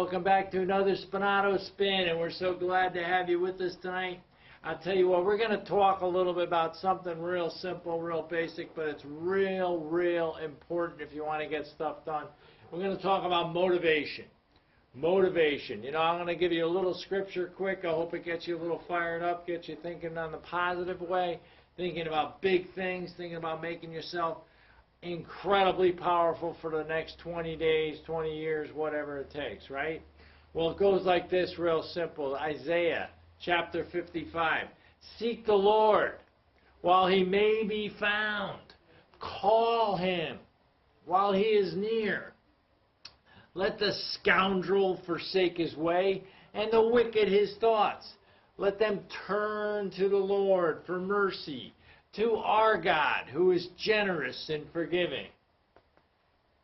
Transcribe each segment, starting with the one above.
Welcome back to another Spinato Spin, and we're so glad to have you with us tonight. I'll tell you what, we're going to talk a little bit about something real simple, real basic, but it's real important if you want to get stuff done. We're going to talk about motivation. Motivation. You know, I'm going to give you a little scripture quick. I hope it gets you a little fired up, gets you thinking on the positive way, thinking about big things, thinking about making yourself incredibly powerful for the next 20 days, 20 years, whatever it takes, right? Well, it goes like this, real simple. Isaiah chapter 55. Seek the Lord while he may be found. Call him while he is near. Let the scoundrel forsake his way, and the wicked his thoughts. Let them turn to the Lord for mercy, to our God, who is generous and forgiving.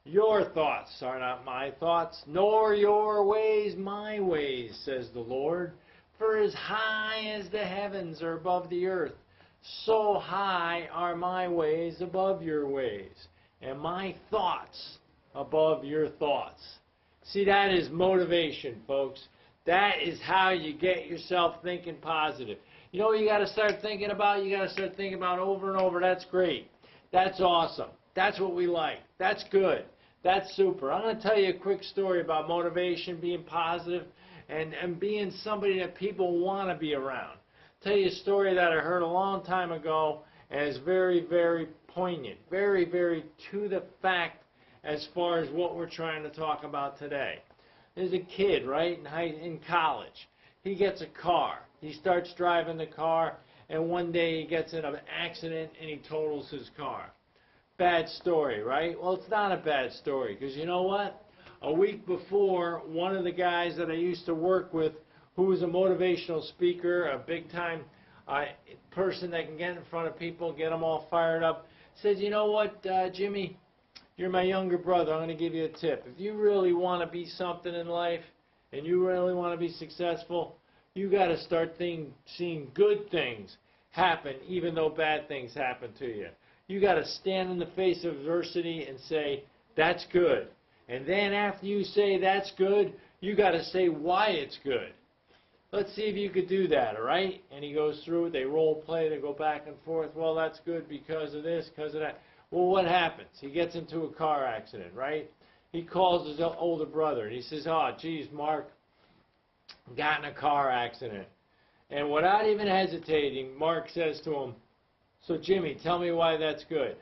Your thoughts are not my thoughts, nor your ways my ways, says the Lord. For as high as the heavens are above the earth, so high are my ways above your ways, and my thoughts above your thoughts. See, that is motivation, folks. That is how you get yourself thinking positive. You know what you got to start thinking about? You got to start thinking about over and over. That's great. That's awesome. That's what we like. That's good. That's super. I'm going to tell you a quick story about motivation, being positive, and being somebody that people want to be around. I'll tell you a story that I heard a long time ago, and it's very poignant, very to the fact as far as what we're trying to talk about today. There's a kid, right, in college. He gets a car. He starts driving the car, and one day he gets in an accident and he totals his car. Bad story, right? Well, it's not a bad story, because you know what? A week before, one of the guys that I used to work with, who was a motivational speaker, a big-time person that can get in front of people, get them all fired up, said, you know what, Jimmy, you're my younger brother. I'm going to give you a tip. If you really want to be something in life and you really want to be successful, you got to start seeing good things happen even though bad things happen to you. You got to stand in the face of adversity and say, that's good. And then after you say that's good, you got to say why it's good. Let's see if you could do that, all right? And he goes through it. They role play. They go back and forth. Well, that's good because of this, because of that. Well, what happens? He gets into a car accident, right? He calls his older brother, and he says, oh, geez, Mark, got in a car accident. And without even hesitating, Mark says to him, so, Jimmy, tell me why that's good.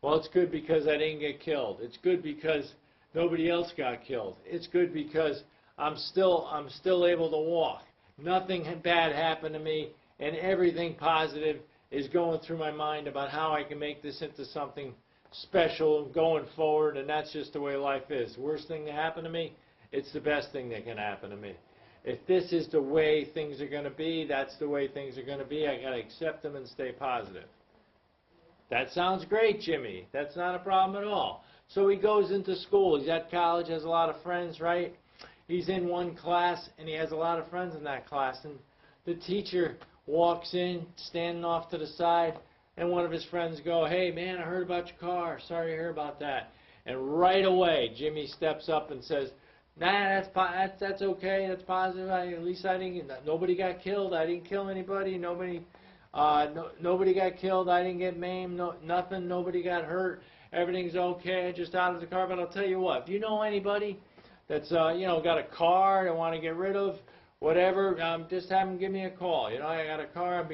Well, it's good because I didn't get killed. It's good because nobody else got killed. It's good because I'm still able to walk. Nothing bad happened to me, and everything positive is going through my mind about how I can make this into something special going forward, and that's just the way life is. The worst thing that happened to me, it's the best thing that can happen to me. If this is the way things are going to be, that's the way things are going to be. I got to accept them and stay positive. That sounds great, Jimmy. That's not a problem at all. So he goes into school. He's at college, has a lot of friends, right? He's in one class, and he has a lot of friends in that class, and the teacher walks in, standing off to the side, and one of his friends go, hey, man, I heard about your car. Sorry to hear about that. And right away, Jimmy steps up and says, nah, that's okay. That's positive. At least nobody got killed. I didn't kill anybody. Nobody got killed. I didn't get maimed. Nothing. Nobody got hurt. Everything's okay. Just out of the car. But I'll tell you what, if you know anybody that's, got a car they want to get rid of, whatever, just have them give me a call. You know, I got a car. I'd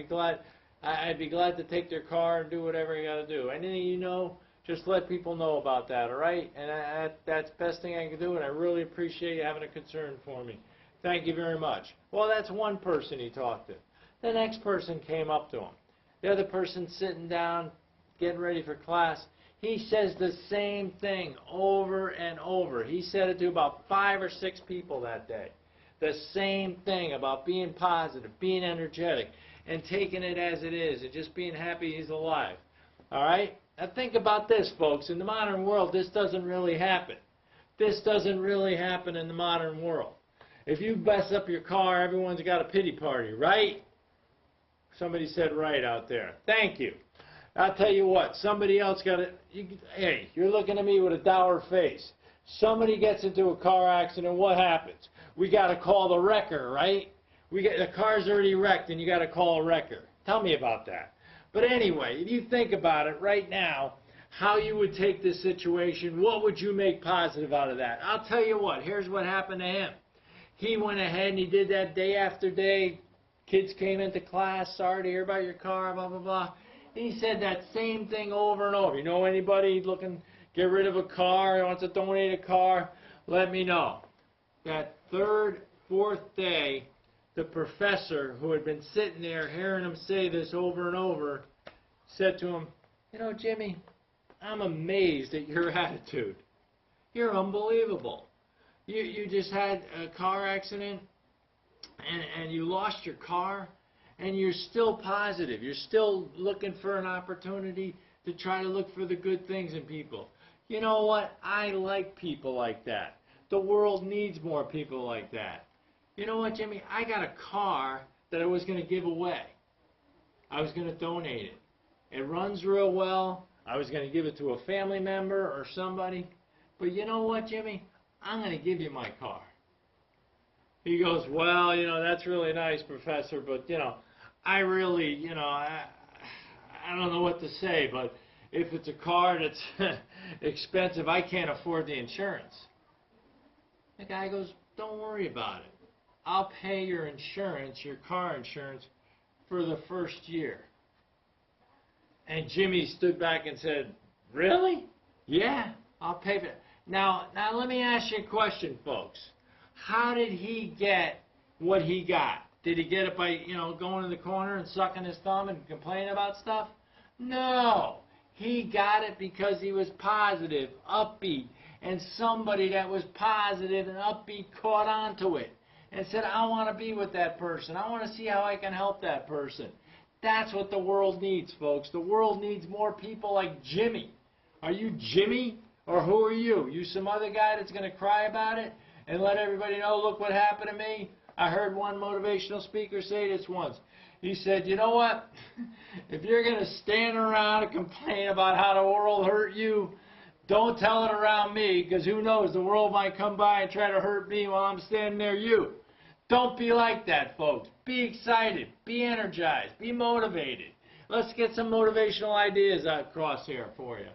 be glad to take their car and do whatever I got to do. Anything you know, just let people know about that, all right? And that's the best thing I can do, and I really appreciate you having a concern for me. Thank you very much. Well, that's one person he talked to. The next person came up to him. The other person sitting down, getting ready for class. He says the same thing over and over. He said it to about 5 or 6 people that day. The same thing about being positive, being energetic, and taking it as it is, and just being happy he's alive. All right? Now think about this, folks. In the modern world, this doesn't really happen. This doesn't really happen in the modern world. If you mess up your car, everyone's got a pity party, right? Somebody said right out there. Thank you. I'll tell you what, somebody else got it. Hey, you're looking at me with a dour face. Somebody gets into a car accident, what happens? We got to call the wrecker, right? The car's already wrecked and you got to call a wrecker. Tell me about that. But anyway, if you think about it right now, how you would take this situation, what would you make positive out of that? I'll tell you what, here's what happened to him. He went ahead and he did that day after day. Kids came into class, sorry to hear about your car, blah, blah, blah. He said that same thing over and over. You know anybody looking to get rid of a car, wants to donate a car? Let me know. That third, fourth day, the professor who had been sitting there hearing him say this over and over said to him, you know, Jimmy, I'm amazed at your attitude. You're unbelievable. You just had a car accident and you lost your car and you're still positive. You're still looking for an opportunity to try to look for the good things in people. You know what? I like people like that. The world needs more people like that. You know what, Jimmy? I got a car that I was going to give away. I was going to donate it. It runs real well. I was going to give it to a family member or somebody. But you know what, Jimmy? I'm going to give you my car. He goes, well, you know, that's really nice, Professor, but, you know, I really, you know, I don't know what to say, but if it's a car that's expensive, I can't afford the insurance. The guy goes, don't worry about it. I'll pay your insurance, your car insurance, for the first year. And Jimmy stood back and said, really? Yeah, I'll pay for it. Now let me ask you a question, folks. How did he get what he got? Did he get it by, you know, going in the corner and sucking his thumb and complaining about stuff? No. He got it because he was positive, upbeat, and somebody that was positive and upbeat caught on to it and said, I want to be with that person. I want to see how I can help that person. That's what the world needs, folks. The world needs more people like Jimmy. Are you Jimmy? Or who are you? You some other guy that's going to cry about it and let everybody know, look what happened to me? I heard one motivational speaker say this once. He said, you know what? If you're going to stand around and complain about how the world hurt you, don't tell it around me, because who knows, the world might come by and try to hurt me while I'm standing near you. Don't be like that, folks. Be excited. Be energized. Be motivated. Let's get some motivational ideas across here for you.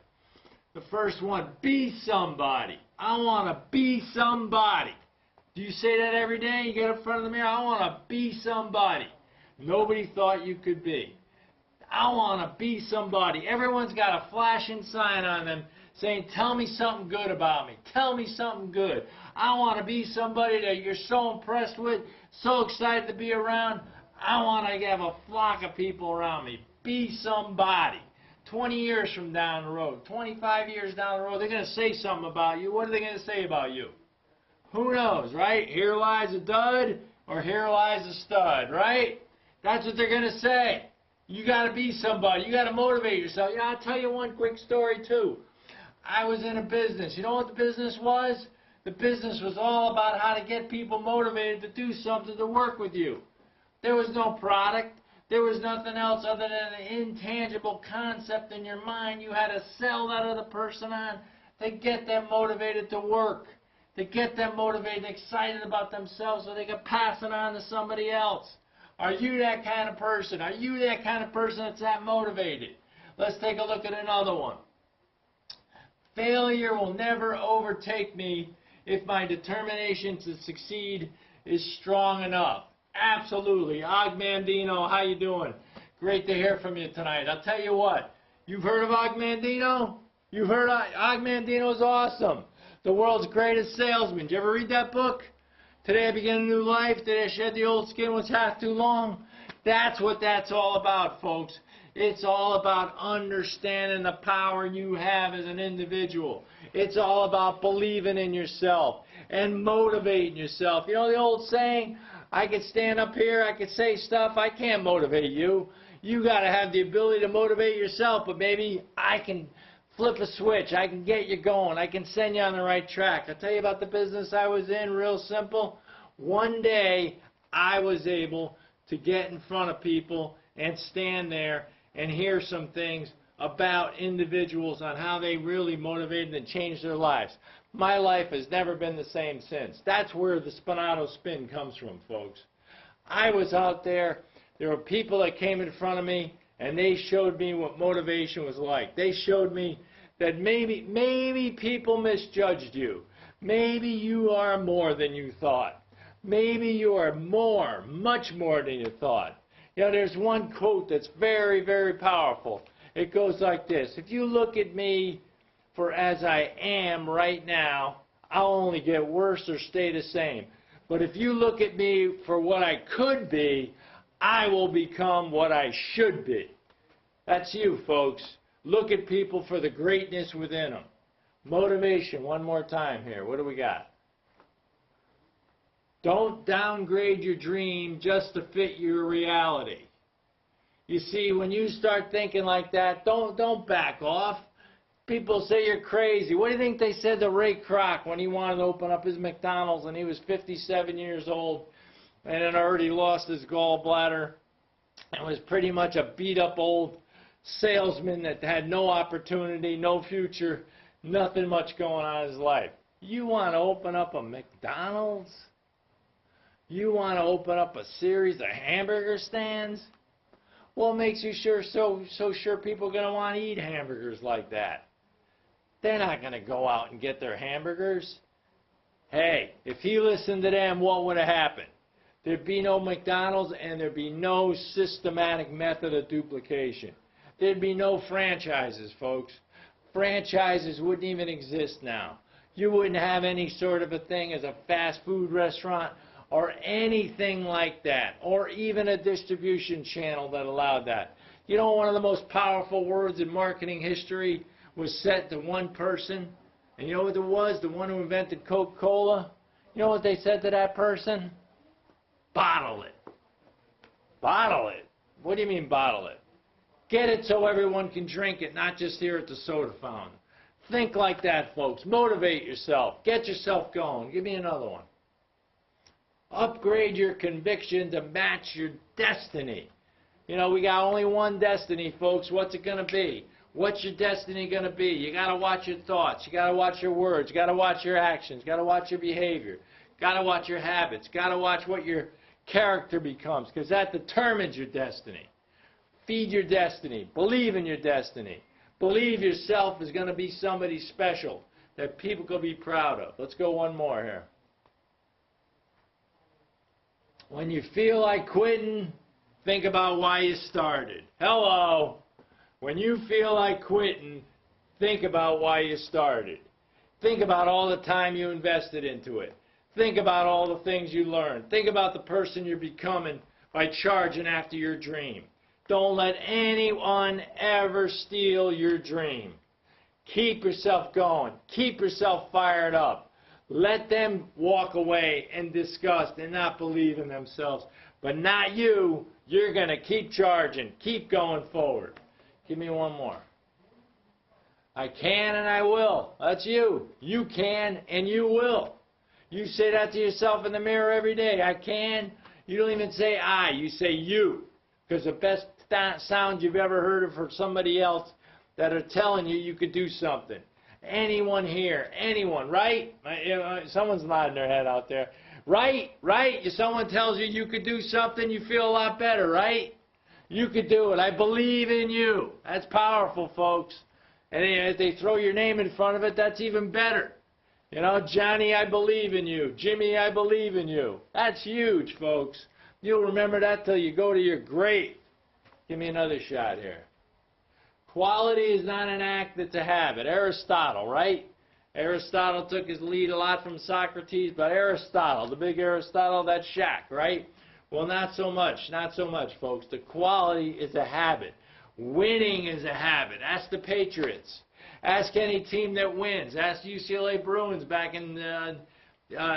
The first one, be somebody. I want to be somebody. Do you say that every day? You get up in front of the mirror, I want to be somebody. Nobody thought you could be. I want to be somebody. Everyone's got a flashing sign on them saying, tell me something good about me. Tell me something good. I want to be somebody that you're so impressed with, so excited to be around. I want to have a flock of people around me. Be somebody. 20 years from down the road, 25 years down the road, they're going to say something about you. What are they going to say about you? Who knows, right? Here lies a dud or here lies a stud, right? That's what they're going to say. You got to be somebody. You got to motivate yourself. You know, I'll tell you one quick story too. I was in a business. You know what the business was? The business was all about how to get people motivated to do something to work with you. There was no product. There was nothing else other than an intangible concept in your mind. You had to sell that other person on to get them motivated to work, to get them motivated and excited about themselves so they can pass it on to somebody else. Are you that kind of person? Are you that kind of person that's that motivated? Let's take a look at another one. Failure will never overtake me if my determination to succeed is strong enough. Absolutely. Og Mandino, how you doing? Great to hear from you tonight. I'll tell you what, you've heard of Og Mandino? You've heard of Og Mandino's awesome. The world's greatest salesman. Did you ever read that book? Today I begin a new life. Today I shed the old skin which hath too long. That's what that's all about, folks. It's all about understanding the power you have as an individual. It's all about believing in yourself and motivating yourself. You know the old saying, I could stand up here, I could say stuff, I can't motivate you. You got to have the ability to motivate yourself, but maybe I can flip a switch, I can get you going, I can send you on the right track. I'll tell you about the business I was in, real simple. One day, I was able to get in front of people and stand there and hear some things about individuals on how they really motivated and changed their lives. My life has never been the same since. That's where the Spinato Spin comes from, folks. I was out there. There were people that came in front of me, and they showed me what motivation was like. They showed me that maybe people misjudged you. Maybe you are more than you thought. Maybe you are more, much more than you thought. You know, there's one quote that's very, very powerful. It goes like this: if you look at me for as I am right now, I'll only get worse or stay the same. But if you look at me for what I could be, I will become what I should be. That's you, folks. Look at people for the greatness within them. Motivation, one more time here. What do we got? Don't downgrade your dream just to fit your reality. You see, when you start thinking like that, don't back off. People say you're crazy. What do you think they said to Ray Kroc when he wanted to open up his McDonald's and he was 57 years old and had already lost his gallbladder and was pretty much a beat-up old salesman that had no opportunity, no future, nothing much going on in his life? You want to open up a McDonald's? You want to open up a series of hamburger stands? What makes you so sure people are going to want to eat hamburgers like that? They're not going to go out and get their hamburgers. Hey, if he listened to them, what would have happened? There'd be no McDonald's and there'd be no systematic method of duplication. There'd be no franchises, folks. Franchises wouldn't even exist now. You wouldn't have any sort of a thing as a fast food restaurant or anything like that, or even a distribution channel that allowed that. You know, one of the most powerful words in marketing history was said to one person, and you know what it was? The one who invented Coca-Cola. You know what they said to that person? Bottle it. Bottle it. What do you mean bottle it? Get it so everyone can drink it, not just here at the soda fountain. Think like that, folks. Motivate yourself. Get yourself going. Give me another one. Upgrade your conviction to match your destiny. You know, we got only one destiny, folks. What's it going to be? What's your destiny going to be? You got to watch your thoughts. You got to watch your words. You got to watch your actions. You got to watch your behavior. Got to watch your habits. Got to watch what your character becomes, because that determines your destiny. Feed your destiny. Believe in your destiny. Believe yourself is going to be somebody special that people can be proud of. Let's go one more here. When you feel like quitting, think about why you started. Hello. When you feel like quitting, think about why you started. Think about all the time you invested into it. Think about all the things you learned. Think about the person you're becoming by charging after your dream. Don't let anyone ever steal your dream. Keep yourself going. Keep yourself fired up. Let them walk away in disgust and not believe in themselves. But not you. You're going to keep charging. Keep going forward. Give me one more. I can and I will. That's you. You can and you will. You say that to yourself in the mirror every day. I can. You don't even say I. You say you. Because the best sound you've ever heard of for somebody else that are telling you you could do something. Anyone here, anyone, right? Someone's nodding their head out there. Right, right? If someone tells you you could do something, you feel a lot better, right? You could do it. I believe in you. That's powerful, folks. And if they throw your name in front of it, that's even better. You know, Johnny, I believe in you. Jimmy, I believe in you. That's huge, folks. You'll remember that till you go to your grave. Give me another shot here. Quality is not an act, it's a habit. Aristotle, right? Aristotle took his lead a lot from Socrates, but Aristotle, the big Aristotle, that's Shaq, right? Well, not so much, folks. The quality is a habit. Winning is a habit. Ask the Patriots. Ask any team that wins. Ask UCLA Bruins back in the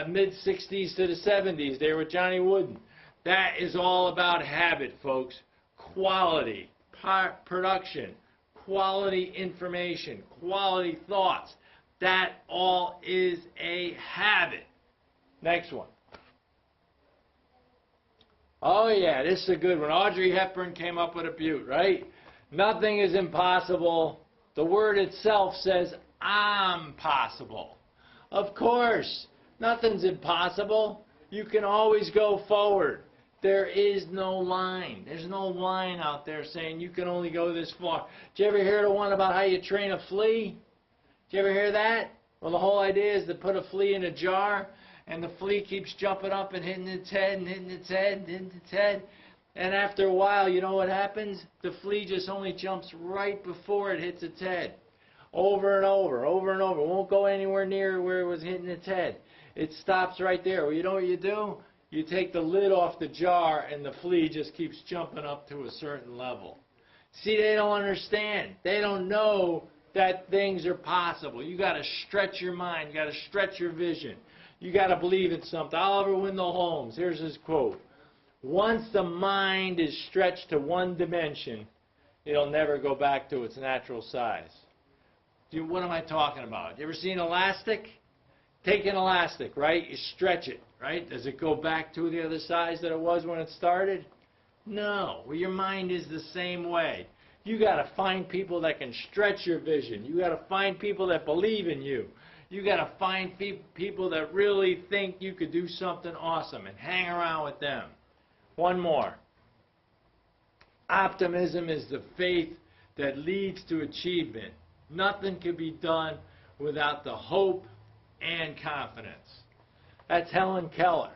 mid-60s to the 70s. They were Johnny Wooden. That is all about habit, folks. Quality, production, quality information, quality thoughts. That all is a habit. Next one. Oh, yeah, this is a good one. Audrey Hepburn came up with a beaut, right? Nothing is impossible. The word itself says, I'm possible. Of course, nothing's impossible. You can always go forward. There is no line. There's no line out there saying you can only go this far. Did you ever hear the one about how you train a flea? Did you ever hear that? Well, the whole idea is to put a flea in a jar, and the flea keeps jumping up and hitting its head and hitting its head and hitting its head. And after a while, you know what happens? The flea just only jumps right before it hits its head. Over and over, over and over. It won't go anywhere near where it was hitting its head. It stops right there. Well, you know what you do? You take the lid off the jar, and the flea just keeps jumping up to a certain level. See, they don't understand. They don't know that things are possible. You got to stretch your mind. You got to stretch your vision. You got to believe in something. Oliver Wendell Holmes, here's his quote. Once the mind is stretched to one dimension, it'll never go back to its natural size. What am I talking about? You ever seen elastic? Take an elastic, right? You stretch it, right? Does it go back to the other size that it was when it started? No. Well, your mind is the same way. You got to find people that can stretch your vision. You got to find people that believe in you. You got to find people that really think you could do something awesome and hang around with them. One more. Optimism is the faith that leads to achievement. Nothing can be done without the hope and confidence. That's Helen Keller.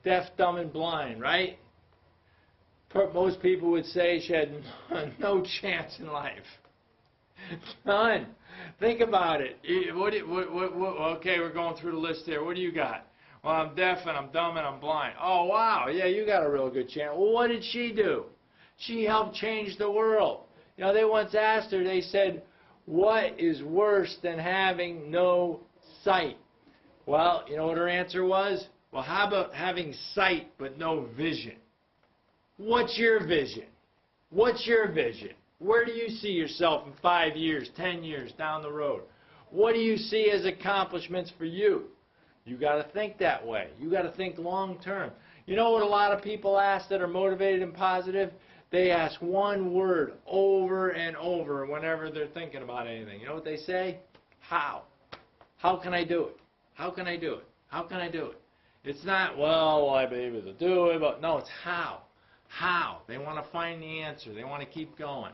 Deaf, dumb, and blind, right? Most people would say she had no chance in life. None. Think about it. Okay, we're going through the list here. What do you got? Well, I'm deaf and I'm dumb and I'm blind. Oh, wow. Yeah, you got a real good chance. Well, what did she do? She helped change the world. You know, they once asked her, they said, what is worse than having no sight? Well, you know what her answer was? Well, how about having sight but no vision? What's your vision? What's your vision? Where do you see yourself in 5 years, 10 years down the road? What do you see as accomplishments for you? You got to think that way. You got to think long term. You know what a lot of people ask that are motivated and positive? They ask one word over and over whenever they're thinking about anything. You know what they say? How? How can I do it? How can I do it? How can I do it? It's not, well, will I be able to do it? But no, it's how. How? They want to find the answer. They want to keep going.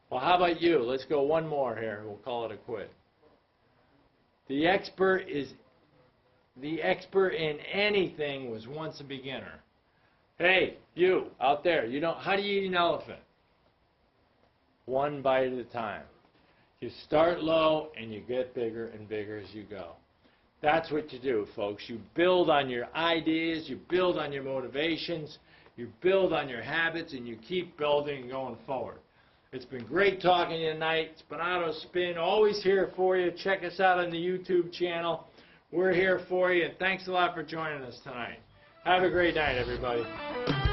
Well, how about you? Let's go one more here. We'll call it a quit. The expert in anything was once a beginner. Hey, you out there, how do you eat an elephant? One bite at a time. You start low and you get bigger and bigger as you go. That's what you do, folks. You build on your ideas, you build on your motivations, you build on your habits, and you keep building and going forward. It's been great talking to you tonight. Spinato Spin, always here for you. Check us out on the YouTube channel. We're here for you, and thanks a lot for joining us tonight. Have a great night, everybody.